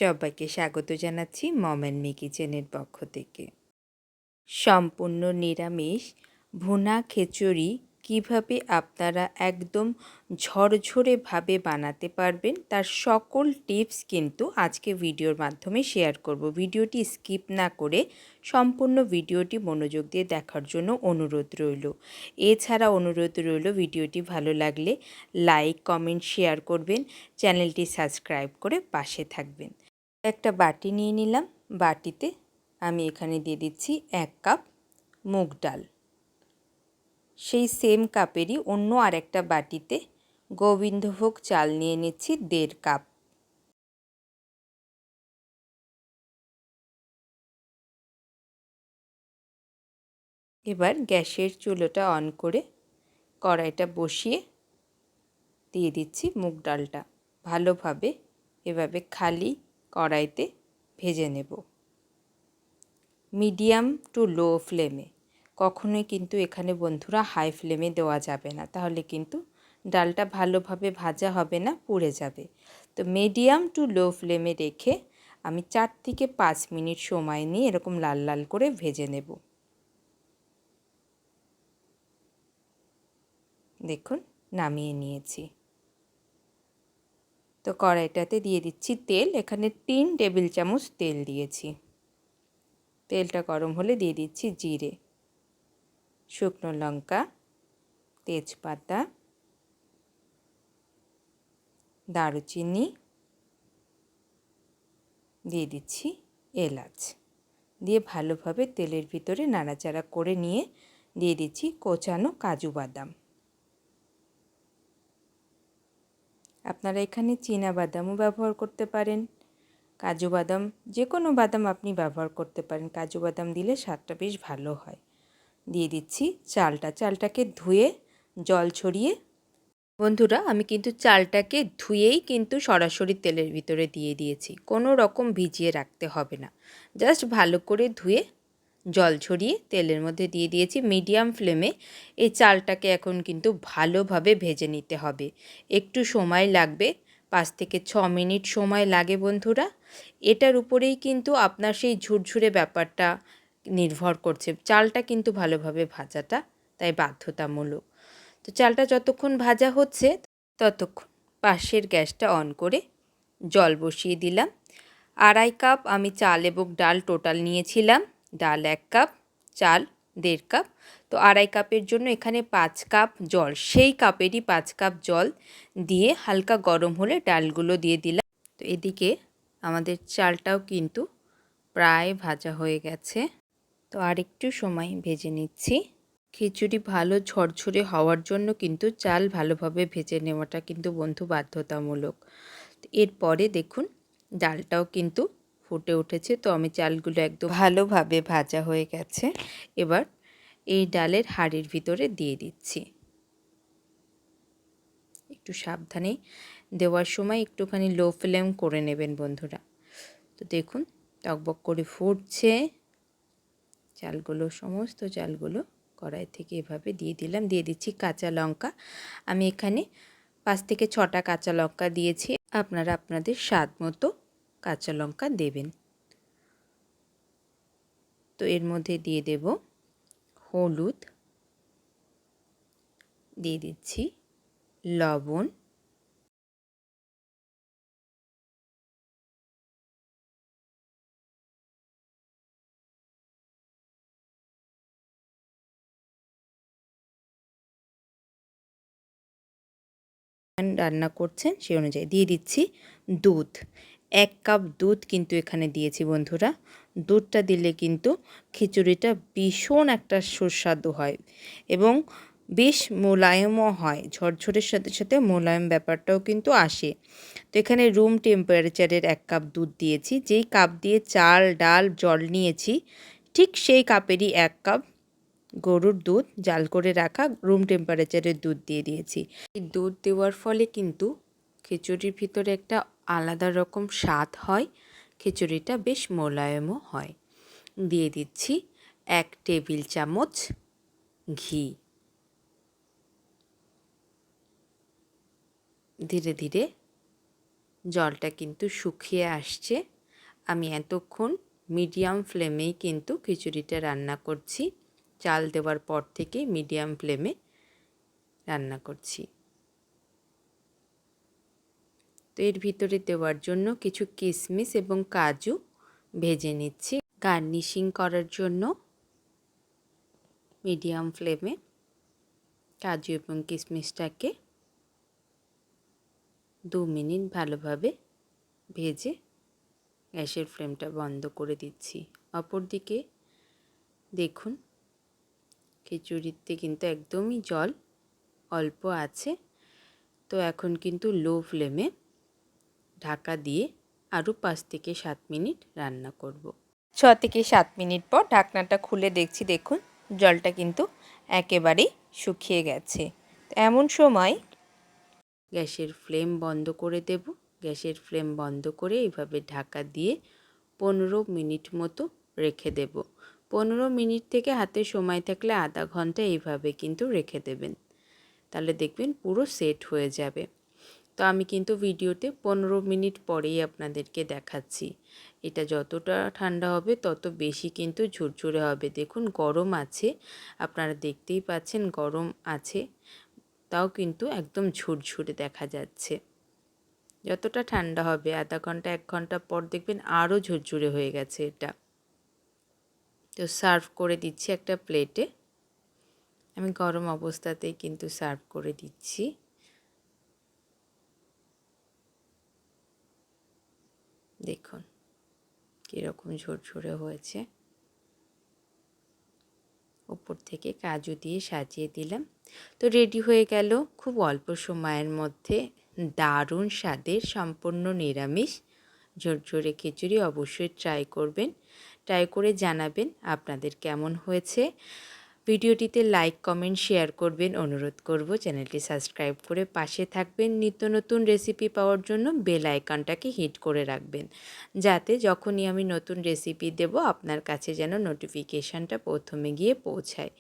সবাইকে স্বাগত জানাচ্ছি মম অ্যান্ড মি কিচেনের পক্ষ থেকে। সম্পূর্ণ নিরামিষ ভুনা খিচুড়ি কিভাবে আপনারা একদম ঝরঝরেভাবে বানাতে পারবেন তার সকল টিপস কিন্তু আজকে ভিডিওর মাধ্যমে শেয়ার করব। ভিডিওটি স্কিপ না করে সম্পূর্ণ ভিডিওটি মনোযোগ দিয়ে দেখার জন্য অনুরোধ রইল। এছাড়া অনুরোধ রইল ভিডিওটি ভালো লাগলে লাইক কমেন্ট শেয়ার করবেন, চ্যানেলটি সাবস্ক্রাইব করে পাশে থাকবেন। একটা বাটি নিয়ে নিলাম, বাটিতে আমি এখানে দিয়ে দিচ্ছি 1 কাপ মুগ ডাল। সেই সেম কাপেরই অন্য আরেকটা বাটিতে গোবিন্দভোগ চাল নিয়ে নিচ্ছি 1.5 কাপ। এবার গ্যাসের চুলোটা অন করে কড়াইটা বসিয়ে দিয়ে দিচ্ছি মুগ ডালটা। ভালোভাবে এভাবে খালি কড়াইতে ভেজে নেব মিডিয়াম টু লো ফ্লেমে। কখনোই কিন্তু এখানে বন্ধুরা হাই ফ্লেমে দেওয়া যাবে না, তাহলে কিন্তু ডালটা ভালোভাবে ভাজা হবে না, পুড়ে যাবে। তো মিডিয়াম টু লো ফ্লেমে রেখে আমি 4 থেকে 5 মিনিট সময় নিয়ে এরকম লাল লাল করে ভেজে নেব। দেখুন নামিয়ে নিয়েছি। তো কড়াইটাতে দিয়ে দিচ্ছি তেল। এখানে 3 টেবিল চামচ তেল দিয়েছি। তেলটা গরম হলে দিয়ে দিচ্ছি জিরে, শুকনো লঙ্কা, তেজপাতা, দারুচিনি, দিয়ে দিচ্ছি এলাচ। দিয়ে ভালোভাবে তেলের ভিতরে নাড়াচাড়া করে নিয়ে দিয়ে দিচ্ছি কোচানো কাজু বাদাম। আপনারা এখানে চীনা বাদামও ব্যবহার করতে পারেন, কাজু বাদাম, যে কোনো বাদাম আপনি ব্যবহার করতে পারেন। কাজু বাদাম দিলে স্বাদটা বেশ ভালো হয়। দিয়ে দিচ্ছি চালটাকে ধুয়ে জল ছড়িয়ে। বন্ধুরা আমি কিন্তু চালটাকে ধুয়েই কিন্তু সরাসরি তেলের ভিতরে দিয়ে দিয়েছি, কোনো রকম ভিজিয়ে রাখতে হবে না। জাস্ট ভালো করে ধুয়ে জল ছড়িয়ে তেলের মধ্যে দিয়ে দিয়েছি। মিডিয়াম ফ্লেমে এই চালটাকে এখন কিন্তু ভালোভাবে ভেজে নিতে হবে। একটু সময় লাগবে, 5 থেকে 6 মিনিট সময় লাগে বন্ধুরা। এটার উপরেই কিন্তু আপনার সেই ঝুরঝুরে ব্যাপারটা নির্ভর করছে। চালটা কিন্তু ভালোভাবে ভাজাটা তাই বাধ্যতামূলক। তো চালটা যতক্ষণ ভাজা হচ্ছে ততক্ষণ পাশের গ্যাসটা অন করে জল বসিয়ে দিলাম। 2.5 কাপ আমি চাল এবং ডাল টোটাল নিয়েছিলাম। ডাল 1 কাপ, চাল 1.5 কাপ। তো 2.5 কাপের জন্য এখানে 5 কাপ জল, সেই কাপেরই 5 কাপ জল দিয়ে হালকা গরম হলে ডালগুলো দিয়ে দিলাম। তো এদিকে আমাদের চালটাও কিন্তু প্রায় ভাজা হয়ে গেছে। তো আরেকটু সময় ভেজে নিচ্ছি। খিচুড়ি ভালো ঝরঝরে হওয়ার জন্য কিন্তু চাল ভালোভাবে ভেজে নেওয়াটা কিন্তু বন্ধু বাধ্যতামূলক। এরপরে দেখুন ডালটাও কিন্তু ফুটে উঠেছে। তো আমি চালগুলো একদম ভালোভাবে ভাজা হয়ে গেছে। এবার এই ডালের হাঁড়ির ভিতরে দিয়ে দিচ্ছি। একটু সাবধানে দেওয়ার সময় একটুখানি লো ফ্লেম করে নেবেন বন্ধুরা। তো দেখুন টকবক করে ফুটছে। চালগুলো, সমস্ত চালগুলো কড়াই থেকে এভাবে দিয়ে দিলাম। দিয়ে দিচ্ছি কাঁচা লঙ্কা। আমি এখানে 5 থেকে 6টা কাঁচা লঙ্কা দিয়েছি। আপনারা আপনাদের স্বাদ মতো কাঁচা লঙ্কা দেবেন। তো এর মধ্যে দিয়ে দেব হলুদ, দিয়ে দিচ্ছি লবণ, রান্না করছেন সেই অনুযায়ী দিয়ে দিচ্ছি দুধ। 1 কাপ দুধ কিন্তু এখানে দিয়েছি বন্ধুরা। দুধটা দিলে কিন্তু খিচুড়িটা ভীষণ একটা সুস্বাদু হয় এবং বেশ মোলায়েমও হয়। ঝরঝরের সাথে সাথে মোলায়েম ব্যাপারটাও কিন্তু আসে। তো এখানে রুম টেম্পারেচারের 1 কাপ দুধ দিয়েছি। যেই কাপ দিয়ে চাল ডাল জল নিয়েছি ঠিক সেই কাপেরই 1 কাপ গরুর দুধ, জাল করে রাখা রুম টেম্পারেচারের দুধ দিয়ে দিয়েছি। এই দুধ দেওয়ার ফলে কিন্তু খিচুড়ির ভিতরে একটা আলাদা রকম স্বাদ হয়, খিচুড়িটা বেশ মোলায়েমও হয়। দিয়ে দিচ্ছি 1 টেবিল চামচ ঘি। ধীরে ধীরে জলটা কিন্তু শুকিয়ে আসছে। আমি এতক্ষণ মিডিয়াম ফ্লেমেই কিন্তু খিচুড়িটা রান্না করছি। চাল দেওয়ার পর থেকেই মিডিয়াম ফ্লেমে রান্না করছি। তো এর ভিতরে দেওয়ার জন্য কিছু কিশমিশ এবং কাজু ভেজে নিচ্ছি। গার্নিশিং করার জন্য মিডিয়াম ফ্লেমে কাজু এবং কিশমিশটাকে 2 মিনিট ভালোভাবে ভেজে গ্যাসের ফ্লেমটা বন্ধ করে দিচ্ছি। অপরদিকে দেখুন খিচুড়িতে কিন্তু একদমই জল অল্প আছে। তো এখন কিন্তু লো ফ্লেমে ঢাকা দিয়ে আরও 5 থেকে 7 মিনিট রান্না করব। 6 থেকে 7 মিনিট পর ঢাকনাটা খুলে দেখছি, দেখুন জলটা কিন্তু একেবারেই শুকিয়ে গেছে। তো এমন সময় গ্যাসের ফ্লেম বন্ধ করে দেব। গ্যাসের ফ্লেম বন্ধ করে এইভাবে ঢাকা দিয়ে 15 মিনিট মতো রেখে দেব। 15 মিনিট থেকে হাতে সময় থাকলে আধা ঘন্টা এইভাবে কিন্তু রেখে দেবেন, তাহলে দেখবেন পুরো সেট হয়ে যাবে। তো আমি কিন্তু ভিডিওতে 15 মিনিট পরেই আপনাদেরকে দেখাচ্ছি। এটা যতটা ঠান্ডা হবে তত বেশি কিন্তু ঝুরঝুরে হবে। দেখুন গরম আছে, আপনারা দেখতেই পাচ্ছেন গরম আছে, তাও কিন্তু একদম ঝুরঝুরে দেখা যাচ্ছে। যতটা ঠান্ডা হবে আধা ঘন্টা 1 ঘন্টা পর দেখবেন আরও ঝুরঝুরে হয়ে গেছে এটা। তো সার্ভ করে দিচ্ছি একটা প্লেটে। আমি গরম অবস্থাতেই কিন্তু সার্ভ করে দিচ্ছি। দেখুন কীরকম ঝরঝরে হয়েছে। উপর থেকে কাজু দিয়ে সাজিয়ে দিলাম। তো রেডি হয়ে গেল খুব অল্প সময়ের মধ্যে দারুণ স্বাদের সম্পূর্ণ নিরামিষ ঝরঝরে খিচুড়ি। অবশ্যই ট্রাই করবেন, ট্রাই করে জানাবেন আপনাদের কেমন হয়েছে। ভিডিওটিতে লাইক কমেন্ট শেয়ার করবেন অনুরোধ করব। চ্যানেলটি সাবস্ক্রাইব করে পাশে থাকবেন। নিত্য নতুন রেসিপি পাওয়ার জন্য বেল আইকনটাকে হিট করে রাখবেন, যাতে যখনই আমি নতুন রেসিপি দেব আপনার কাছে যেন নোটিফিকেশানটা প্রথমে গিয়ে পৌঁছায়।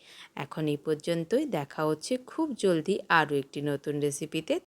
এখন এই পর্যন্তই, দেখা হচ্ছে খুব জলদি আরও একটি নতুন রেসিপিতে।